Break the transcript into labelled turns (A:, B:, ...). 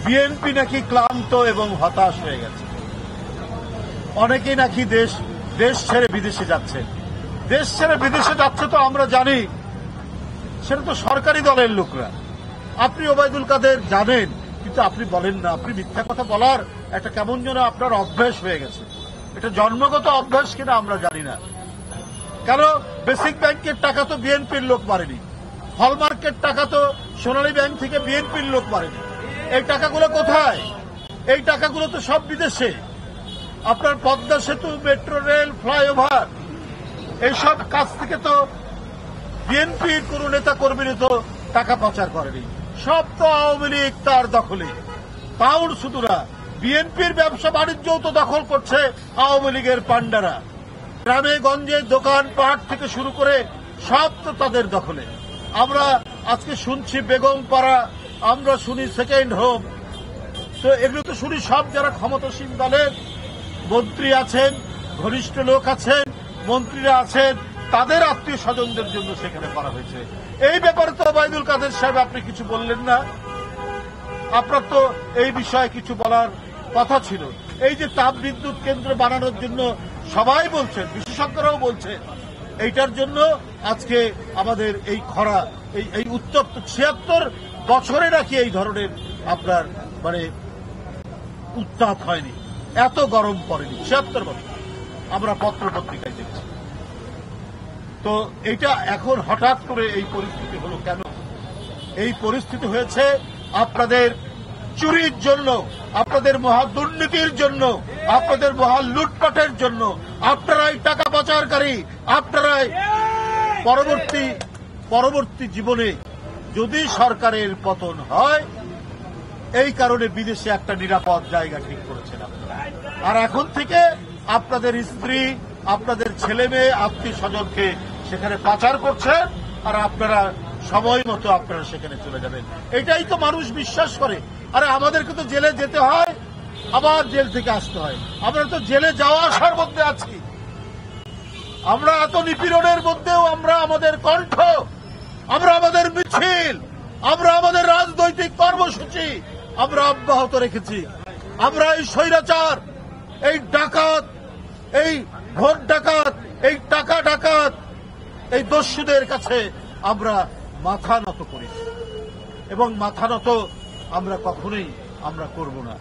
A: BNP নাকি ক্লান্ত এবং হতাশ হয়ে গেছে। অনেকেই নাকি দেশ ছেড়ে বিদেশে যাচ্ছে। দেশ ছেড়ে বিদেশে যাচ্ছে তো আমরা জানি, সেটা তো সরকারি দলের লোকরা। আপনি ওবায়দুল কাদের জানেন, কিন্তু আপনি বলেন না। আপনি মিথ্যা কথা বলার একটা কেমন যেন আপনার অভ্যাস হয়ে গেছে। এটা জন্মগত অভ্যাস কিনা আমরা জানি না। কেন বেসিক ব্যাংকের টাকা তো বিএনপির লোক মারেনি, হলমার্কের টাকা তো সোনালী ব্যাংক থেকে বিএনপির লোক মারেনি। এই টাকাগুলো কোথায়? এই টাকাগুলো তো সব বিদেশে। আপনার পদ্মা সেতু, মেট্রো রেল, ফ্লাইওভার, এইসব কাজ থেকে তো বিএনপির কোন নেতা কর্মীরা তো টাকা পাচার করেনি। সব তো আওয়ামী লীগ তার দখলে। তাও শুধু না, বিএনপির ব্যবসা বাণিজ্যও তো দখল করছে আওয়ামী লীগের পান্ডারা। গ্রামে গঞ্জে দোকান পাট থেকে শুরু করে সব তো তাদের দখলে। আমরা আজকে শুনছি বেগমপাড়া, আমরা শুনি সেকেন্ড হোম, তো এগুলো তো শুনি সব যারা ক্ষমতাসীন দলের মন্ত্রী আছেন, ঘনিষ্ঠ লোক আছেন, মন্ত্রীরা আছেন, তাদের আত্মীয় স্বজনদের জন্য সেখানে করা হয়েছে। এই ব্যাপারে তো ওবায়দুল কাদের সাহেব আপনি কিছু বললেন না। আপনার তো এই বিষয়ে কিছু বলার কথা ছিল। এই যে তাপ বিদ্যুৎ কেন্দ্র বানানোর জন্য সবাই বলছেন, বিশেষজ্ঞরাও বলছেন, এইটার জন্য আজকে আমাদের এই খরা, এই উত্তপ্ত ৭৬ বছরে নাকি এই ধরনের আপনার উত্তাপ হয়নি, এত গরম পড়েনি ৭৬ বছর। আমরা পত্র পত্রিকায় দেখছি। তো এটা এখন হঠাৎ করে এই পরিস্থিতি হলো কেন? এই পরিস্থিতি হয়েছে আপনাদের চুরির জন্য, আপনাদের মহা দুর্নীতির জন্য, আপনাদের মহা লুটপাটের জন্য। আপনারাই টাকা পাচারকারী, আপনারাই পরবর্তী জীবনে যদি সরকারের পতন হয়, এই কারণে বিদেশে একটা নিরাপদ জায়গা ঠিক করেছেন আপনারা। আর এখন থেকে আপনাদের স্ত্রী, আপনাদের ছেলে মেয়ে, আত্মীয় স্বজনকে সেখানে পাচার করছেন, আর আপনারা সময় মতো আপনারা সেখানে চলে যাবেন। এটাই তো মানুষ বিশ্বাস করে। আরে আমাদেরকে তো জেলে যেতে হয়, আবার জেল থেকে আসতে হয়। আমরা তো জেলে যাওয়া আসার মধ্যে আছি। আমরা এত নিপীড়নের মধ্যেও আমরা আমাদের কণ্ঠ, আমরা আমাদের মিছিল, আমরা আমাদের রাজনৈতিক কর্মসূচি আমরা অব্যাহত রেখেছি। আমরা এই স্বৈরাচার, এই ডাকাত, এই ভোট ডাকাত, এই টাকা ডাকাত, এই দস্যুদের কাছে আমরা মাথা নত করি, এবং মাথা নত আমরা কখনোই করব না।